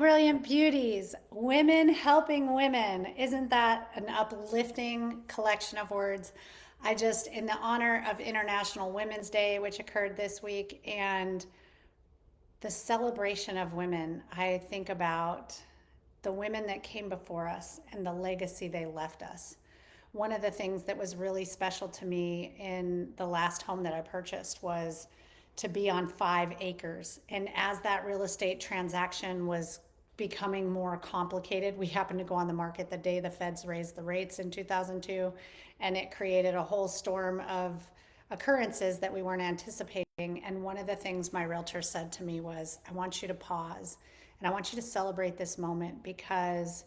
brilliant beauties. Women helping women. Isn't that an uplifting collection of words? In the honor of International Women's Day, which occurred this week, and the celebration of women, I think about the women that came before us and the legacy they left us. One of the things that was really special to me in the last home that I purchased was to be on 5 acres. And as that real estate transaction was becoming more complicated, we happened to go on the market the day the feds raised the rates in 2002, and it created a whole storm of occurrences that we weren't anticipating. And one of the things my realtor said to me was, I want you to pause and I want you to celebrate this moment because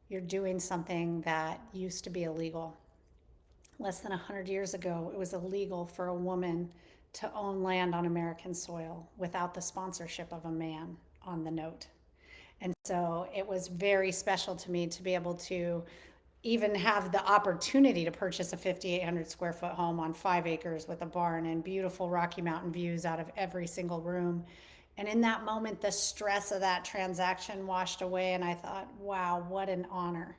you're doing something that used to be illegal. Less than 100 years ago, it was illegal for a woman to own land on American soil without the sponsorship of a man on the note. And so it was very special to me to be able to even have the opportunity to purchase a 5,800 square foot home on 5 acres with a barn and beautiful Rocky Mountain views out of every single room. And in that moment, the stress of that transaction washed away, and I thought, wow, what an honor.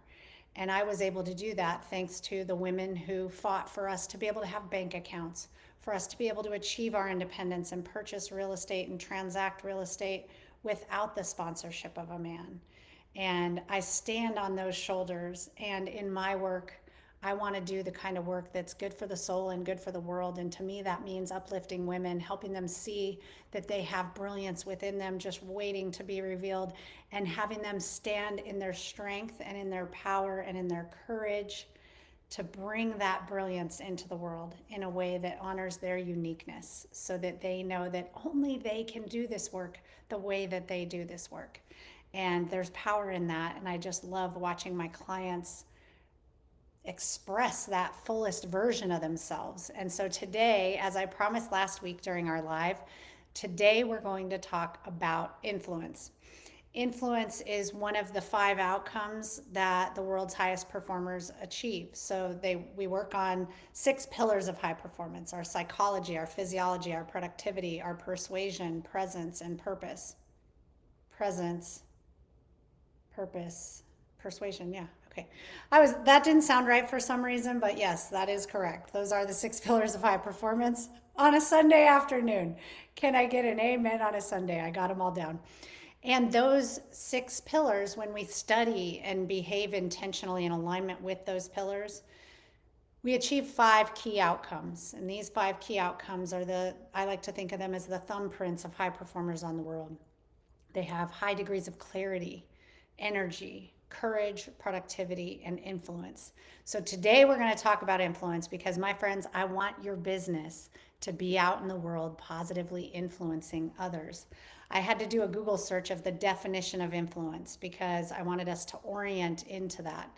And I was able to do that thanks to the women who fought for us to be able to have bank accounts, for us to be able to achieve our independence and purchase real estate and transact real estate without the sponsorship of a man. And I stand on those shoulders. And in my work, I want to do the kind of work that's good for the soul and good for the world. And to me, that means uplifting women, helping them see that they have brilliance within them just waiting to be revealed, and having them stand in their strength and in their power and in their courage to bring that brilliance into the world in a way that honors their uniqueness so that they know that only they can do this work the way that they do this work. And there's power in that. And I just love watching my clients express that fullest version of themselves. And so today, as I promised last week during our live, today we're going to talk about influence. Influence is one of the 5 outcomes that the world's highest performers achieve. So we work on 6 pillars of high performance: our psychology, our physiology, our productivity, our persuasion, presence, and purpose. Presence, purpose, persuasion. Yeah. Okay. That didn't sound right for some reason, but yes, that is correct. Those are the 6 pillars of high performance on a Sunday afternoon. Can I get an amen on a Sunday? I got them all down. And those 6 pillars, when we study and behave intentionally in alignment with those pillars, we achieve 5 key outcomes. And these 5 key outcomes I like to think of them as the thumbprints of high performers on the world. They have high degrees of clarity, energy, courage, productivity, and influence. So today we're going to talk about influence because, my friends, I want your business to be out in the world positively influencing others. I had to do a Google search of the definition of influence because I wanted us to orient into that.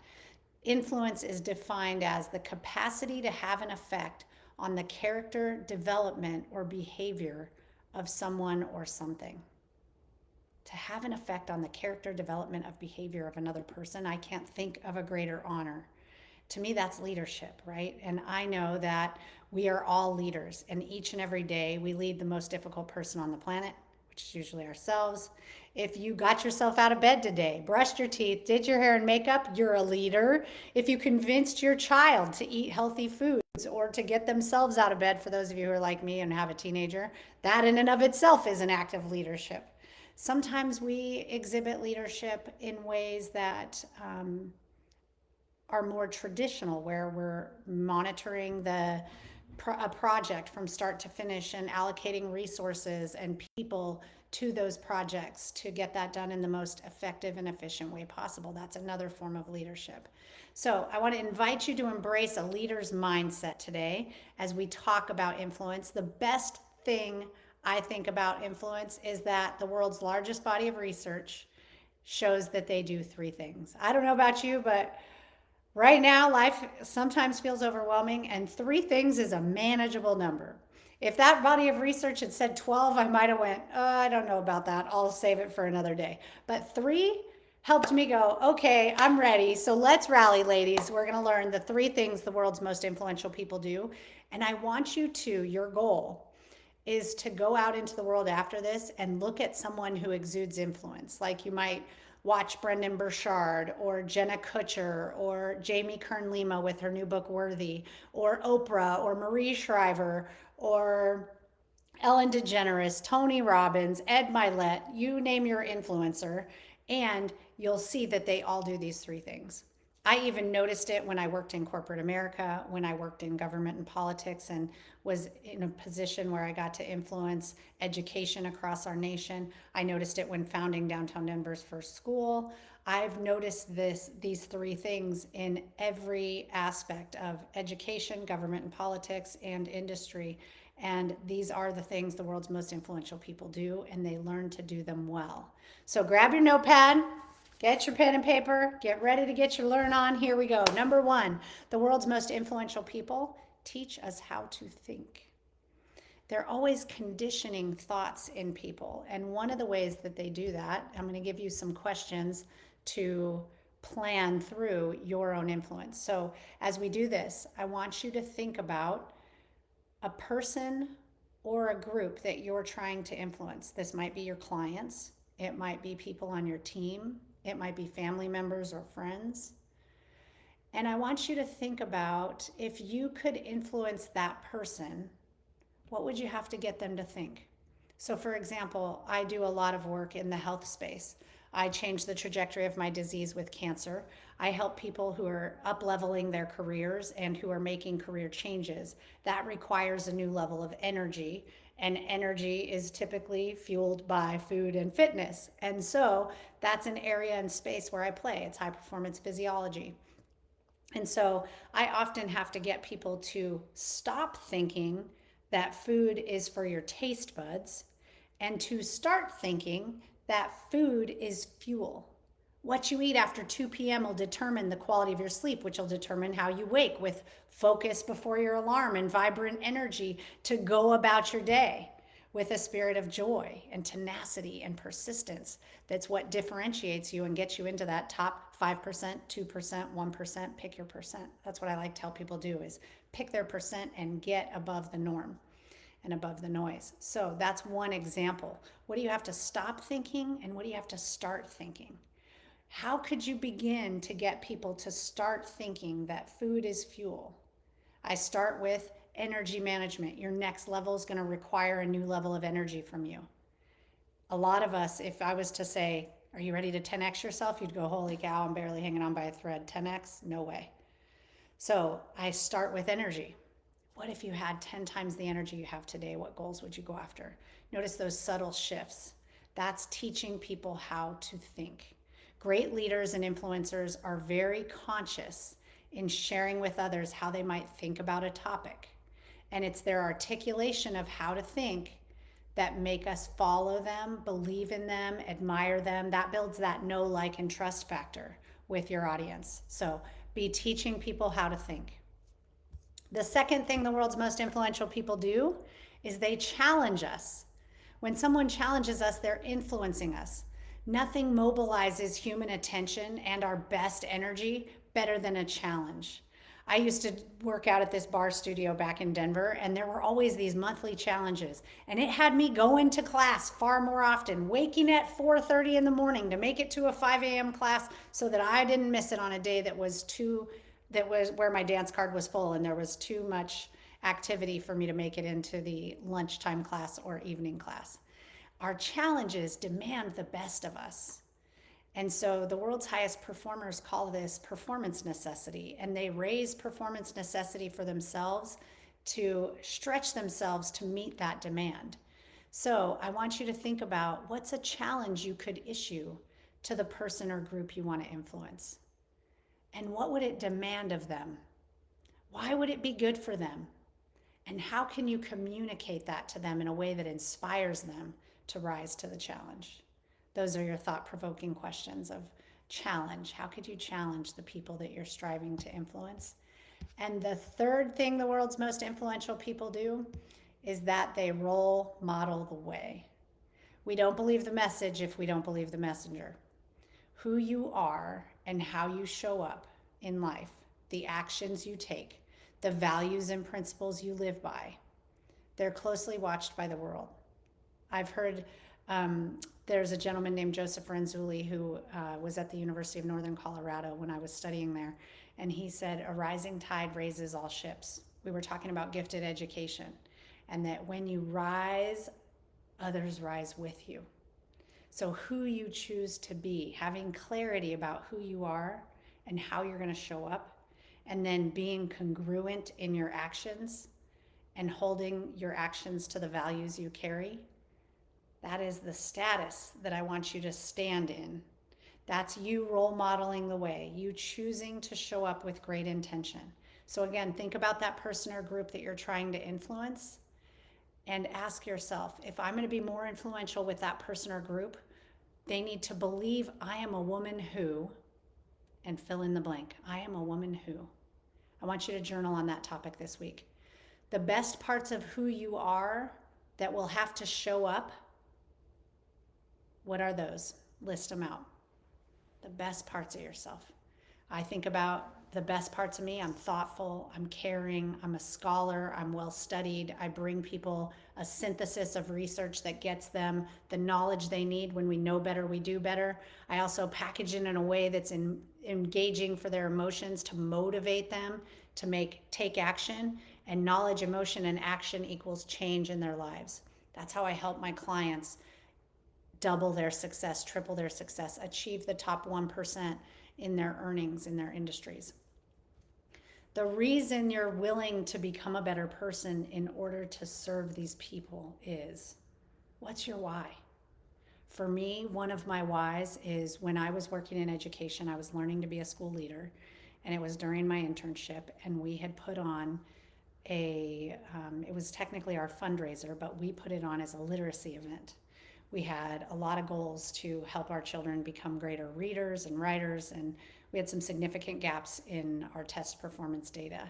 Influence is defined as the capacity to have an effect on the character, development, or behavior of someone or something. To have an effect on the character, development, of behavior of another person, I can't think of a greater honor. To me, that's leadership, right? And I know that we are all leaders, and each and every day we lead the most difficult person on the planet, which is usually ourselves. If you got yourself out of bed today, brushed your teeth, did your hair and makeup, you're a leader. If you convinced your child to eat healthy foods or to get themselves out of bed, for those of you who are like me and have a teenager, that in and of itself is an act of leadership. Sometimes we exhibit leadership in ways that are more traditional, where we're monitoring a project from start to finish and allocating resources and people to those projects to get that done in the most effective and efficient way possible. That's another form of leadership. So I want to invite you to embrace a leader's mindset today as we talk about influence. The best thing I think about influence is that the world's largest body of research shows that they do 3 things. I don't know about you, but right now life sometimes feels overwhelming, and 3 things is a manageable number. If that body of research had said 12, I might have went, oh, I don't know about that. I'll save it for another day. But 3 helped me go, okay, I'm ready. So let's rally, ladies. We're going to learn the 3 things the world's most influential people do. And I want you to, your goal is to go out into the world after this and look at someone who exudes influence. Like you might watch Brendan Burchard or Jenna Kutcher or Jamie Kern Lima with her new book Worthy, or Oprah or Marie Shriver or Ellen DeGeneres, Tony Robbins, Ed Milet, you name your influencer, and you'll see that they all do these three things. I even noticed it when I worked in corporate America, when I worked in government and politics, and was in a position where I got to influence education across our nation. I noticed it when founding Downtown Denver's first school. I've noticed these three things in every aspect of education, government and politics, and industry. And these are the things the world's most influential people do, and they learn to do them well. So grab your notepad, get your pen and paper, get ready to get your learn on. Here we go. Number one, the world's most influential people teach us how to think. They're always conditioning thoughts in people. And one of the ways that they do that, I'm going to give you some questions to plan through your own influence. So as we do this, I want you to think about a person or a group that you're trying to influence. This might be your clients, it might be people on your team, it might be family members or friends. And I want you to think about, if you could influence that person, what would you have to get them to think? So, for example, I do a lot of work in the health space. I changed the trajectory of my disease with cancer. I help people who are up-leveling their careers and who are making career changes. That requires a new level of energy, and energy is typically fueled by food and fitness. And so that's an area and space where I play. It's high performance physiology. And so I often have to get people to stop thinking that food is for your taste buds and to start thinking that food is fuel. What you eat after 2 p.m. will determine the quality of your sleep, which will determine how you wake, with focus before your alarm and vibrant energy to go about your day, with a spirit of joy and tenacity and persistence. That's what differentiates you and gets you into that top 5%, 2%, 1%. Pick your percent. That's what I like to help people do, is pick their percent and get above the norm and above the noise. So that's one example. What do you have to stop thinking, and what do you have to start thinking? How could you begin to get people to start thinking that food is fuel? I start with energy management. Your next level is going to require a new level of energy from you. A lot of us, if I was to say, are you ready to 10x yourself? You'd go, holy cow, I'm barely hanging on by a thread. 10x? No way. So I start with energy. What if you had 10 times the energy you have today? What goals would you go after? Notice those subtle shifts. That's teaching people how to think. Great leaders and influencers are very conscious in sharing with others how they might think about a topic. And it's their articulation of how to think that make us follow them, believe in them, admire them. That builds that know, like, and trust factor with your audience. So be teaching people how to think. The second thing the world's most influential people do is they challenge us. When someone challenges us, they're influencing us. Nothing mobilizes human attention and our best energy better than a challenge. I used to work out at this bar studio back in Denver, and there were always these monthly challenges. And it had me going to class far more often, waking at 4:30 in the morning to make it to a 5 a.m. class so that I didn't miss it on a day that was where my dance card was full and there was too much activity for me to make it into the lunchtime class or evening class. Our challenges demand the best of us. And so the world's highest performers call this performance necessity, and they raise performance necessity for themselves to stretch themselves to meet that demand. So I want you to think about, what's a challenge you could issue to the person or group you want to influence? And what would it demand of them? Why would it be good for them? And how can you communicate that to them in a way that inspires them to rise to the challenge? Those are your thought-provoking questions of challenge. How could you challenge the people that you're striving to influence? And the third thing the world's most influential people do is that they role model the way. We don't believe the message if we don't believe the messenger. Who you are and how you show up in life, the actions you take, the values and principles you live by, they're closely watched by the world. I've heard there's a gentleman named Joseph Renzulli who was at the University of Northern Colorado when I was studying there, and he said, a rising tide raises all ships. We were talking about gifted education, and that when you rise, others rise with you. So who you choose to be, having clarity about who you are and how you're going to show up, and then being congruent in your actions and holding your actions to the values you carry, that is the status that I want you to stand in. That's you role modeling the way, you choosing to show up with great intention. So again, think about that person or group that you're trying to influence and ask yourself, if I'm going to be more influential with that person or group, they need to believe I am a woman who, and fill in the blank. I am a woman who. I want you to journal on that topic this week. The best parts of who you are that will have to show up, what are those? List them out. The best parts of yourself. I think about the best parts of me. I'm thoughtful, I'm caring, I'm a scholar, I'm well studied. I bring people a synthesis of research that gets them the knowledge they need. When we know better, we do better. I also package it in a way that's engaging for their emotions to motivate them to take action. And knowledge, emotion, and action equals change in their lives. That's how I help my clients double their success, triple their success, achieve the top 1% in their earnings in their industries. The reason you're willing to become a better person in order to serve these people is, what's your why? For me, one of my whys is when I was working in education, I was learning to be a school leader, and it was during my internship, and we had put on it was technically our fundraiser, but we put it on as a literacy event. We had a lot of goals to help our children become greater readers and writers, and we had some significant gaps in our test performance data.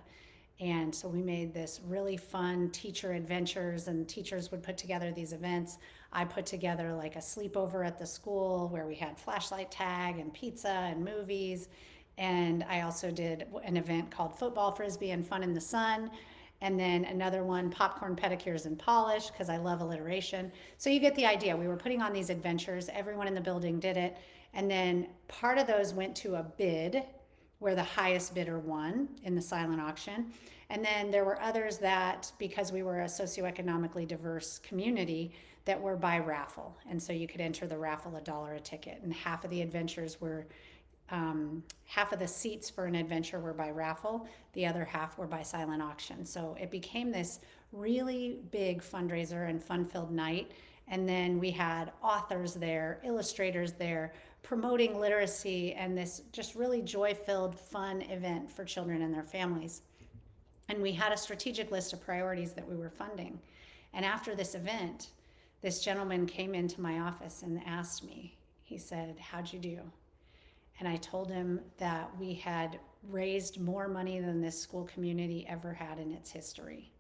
And so we made this really fun teacher adventures, and teachers would put together these events. I put together like a sleepover at the school where we had flashlight tag and pizza and movies. And I also did an event called Football, Frisbee, and Fun in the Sun. And then another one, popcorn, pedicures, and polish, because I love alliteration. So you get the idea. We were putting on these adventures. Everyone in the building did it. And then part of those went to a bid where the highest bidder won in the silent auction. And then there were others that, because we were a socioeconomically diverse community, that were by raffle. And so you could enter the raffle $1 a ticket. And half of the adventures were half of the seats for an adventure were by raffle, the other half were by silent auction. So it became this really big fundraiser and fun-filled night. And then we had authors there, illustrators there, promoting literacy, and this just really joy-filled, fun event for children and their families. And we had a strategic list of priorities that we were funding. And after this event, this gentleman came into my office and asked me, he said, "How'd you do?" And I told him that we had raised more money than this school community ever had in its history.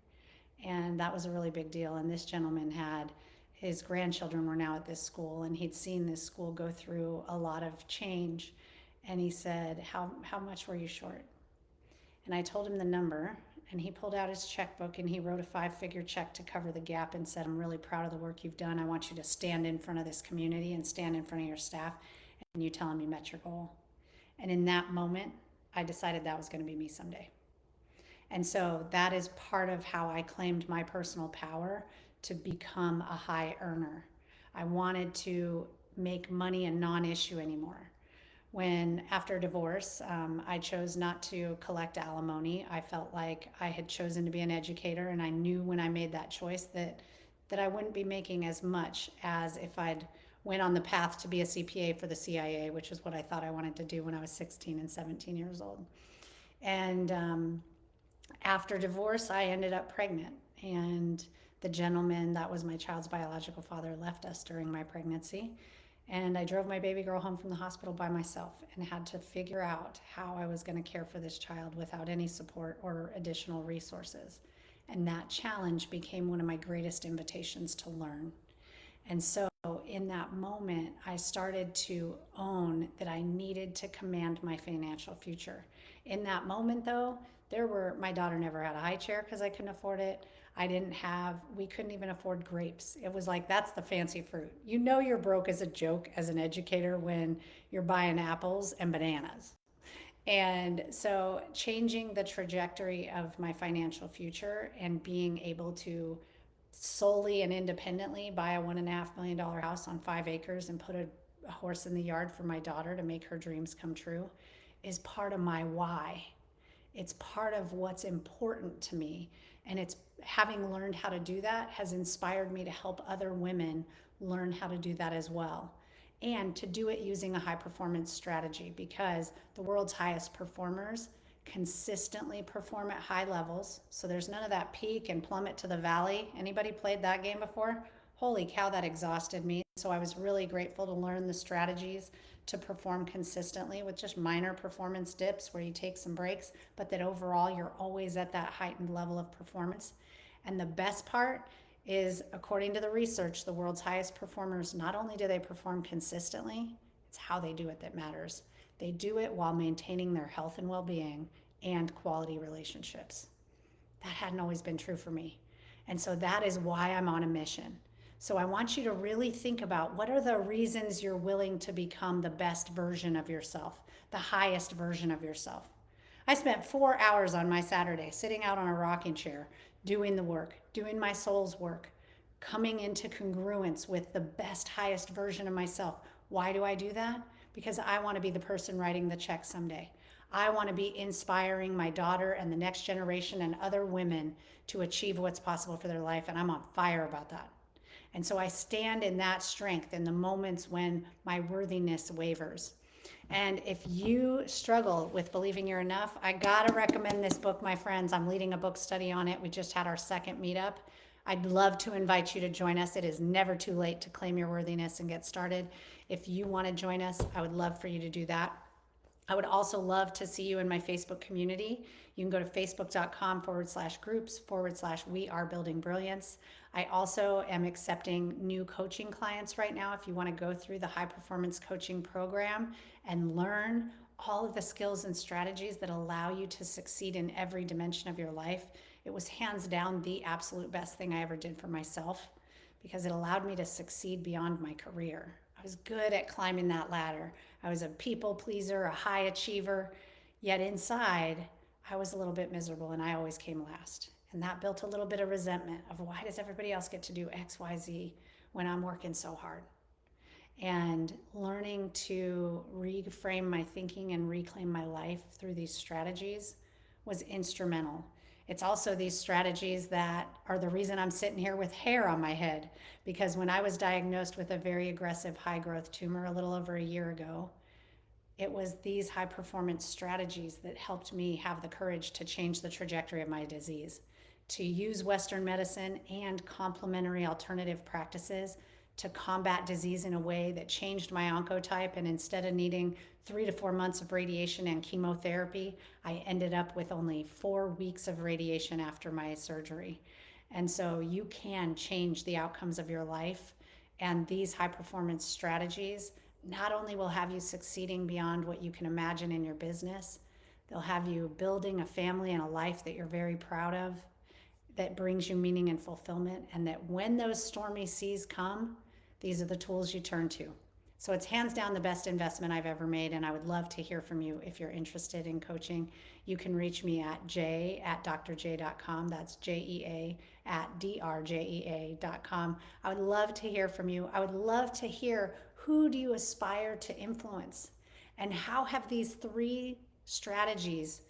And that was a really big deal. And this gentleman had, his grandchildren were now at this school, and he'd seen this school go through a lot of change. And he said, how much were you short? And I told him the number, and he pulled out his checkbook and he wrote a 5-figure check to cover the gap and said, "I'm really proud of the work you've done. I want you to stand in front of this community and stand in front of your staff, and you tell them you met your goal." And in that moment, I decided that was going to be me someday. And so that is part of how I claimed my personal power to become a high earner. I wanted to make money a non-issue anymore. When, after divorce, I chose not to collect alimony. I felt like I had chosen to be an educator, and I knew when I made that choice that I wouldn't be making as much as if I'd went on the path to be a CPA for the CIA, which is what I thought I wanted to do when I was 16 and 17 years old. And after divorce, I ended up pregnant, and the gentleman that was my child's biological father left us during my pregnancy. And I drove my baby girl home from the hospital by myself and had to figure out how I was going to care for this child without any support or additional resources. And that challenge became one of my greatest invitations to learn. And so in that moment, I started to own that I needed to command my financial future. In that moment, though, My daughter never had a high chair because I couldn't afford it. We couldn't even afford grapes. It was like, that's the fancy fruit. You know, you're broke as a joke as an educator when you're buying apples and bananas. And so, changing the trajectory of my financial future and being able to solely and independently buy a $1.5 million house on 5 acres and put a horse in the yard for my daughter to make her dreams come true is part of my why. It's part of what's important to me. And it's having learned how to do that has inspired me to help other women learn how to do that as well. And to do it using a high performance strategy, because the world's highest performers consistently perform at high levels. So there's none of that peak and plummet to the valley. Anybody played that game before? Holy cow, that exhausted me. So I was really grateful to learn the strategies to perform consistently with just minor performance dips where you take some breaks, but that overall you're always at that heightened level of performance. And the best part is, according to the research, the world's highest performers, not only do they perform consistently, it's how they do it that matters. They do it while maintaining their health and well being and quality relationships. That hadn't always been true for me. And so that is why I'm on a mission. So I want you to really think about, what are the reasons you're willing to become the best version of yourself, the highest version of yourself. I spent 4 hours on my Saturday sitting out on a rocking chair, doing the work, doing my soul's work, coming into congruence with the best, highest version of myself. Why do I do that? Because I want to be the person writing the check someday. I want to be inspiring my daughter and the next generation and other women to achieve what's possible for their life, and I'm on fire about that. And so I stand in that strength in the moments when my worthiness wavers. And if you struggle with believing you're enough, I gotta recommend this book, my friends. I'm leading a book study on it. We just had our second meetup. I'd love to invite you to join us. It is never too late to claim your worthiness and get started. If you want to join us, I would love for you to do that. I would also love to see you in my Facebook community. You can go to facebook.com/groups/We Are Building Brilliance. I also am accepting new coaching clients right now. If you want to go through the high performance coaching program and learn all of the skills and strategies that allow you to succeed in every dimension of your life, it was hands down the absolute best thing I ever did for myself, because it allowed me to succeed beyond my career. I was good at climbing that ladder. I was a people pleaser, a high achiever, yet inside I was a little bit miserable and I always came last. And that built a little bit of resentment of, why does everybody else get to do X, Y, Z when I'm working so hard? And learning to reframe my thinking and reclaim my life through these strategies was instrumental. It's also these strategies that are the reason I'm sitting here with hair on my head, because when I was diagnosed with a very aggressive high growth tumor a little over a year ago, it was these high performance strategies that helped me have the courage to change the trajectory of my disease, to use Western medicine and complementary alternative practices to combat disease in a way that changed my oncotype. And instead of needing 3 to 4 months of radiation and chemotherapy, I ended up with only 4 weeks of radiation after my surgery. And so you can change the outcomes of your life. And these high performance strategies not only will have you succeeding beyond what you can imagine in your business, they'll have you building a family and a life that you're very proud of, that brings you meaning and fulfillment. And that when those stormy seas come, these are the tools you turn to. So it's hands down the best investment I've ever made. And I would love to hear from you if you're interested in coaching. You can reach me at j@drjay.com. That's JEA@drjea.com. I would love to hear from you. I would love to hear, who do you aspire to influence? And how have these 3 strategies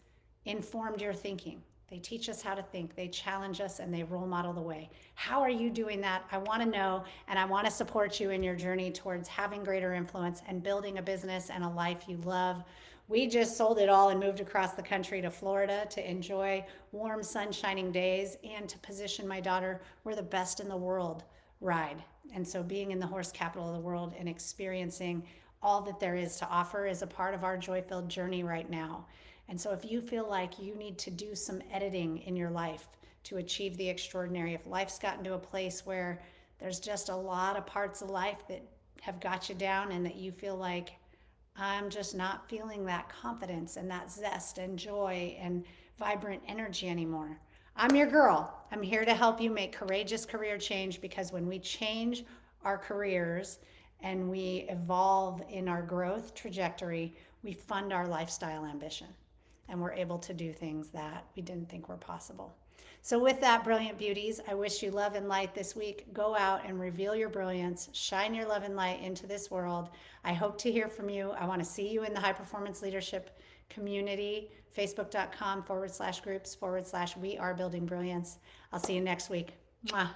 informed your thinking? They teach us how to think, they challenge us, and they role model the way. How are you doing that? I want to know, and I want to support you in your journey towards having greater influence and building a business and a life you love. We just sold it all and moved across the country to Florida to enjoy warm, sun-shining days and to position my daughter, we're the best in the world ride. And so being in the horse capital of the world and experiencing all that there is to offer is a part of our joy-filled journey right now. And so if you feel like you need to do some editing in your life to achieve the extraordinary, if life's gotten to a place where there's just a lot of parts of life that have got you down and that you feel like, I'm just not feeling that confidence and that zest and joy and vibrant energy anymore. I'm your girl. I'm here to help you make courageous career change because when we change our careers and we evolve in our growth trajectory, we fund our lifestyle ambition and we're able to do things that we didn't think were possible. So, with that, brilliant beauties, I wish you love and light this week. Go out and reveal your brilliance, shine your love and light into this world. I hope to hear from you. I want to see you in the high performance leadership community, facebook.com/groups/we are building brilliance. I'll see you next week. Mwah.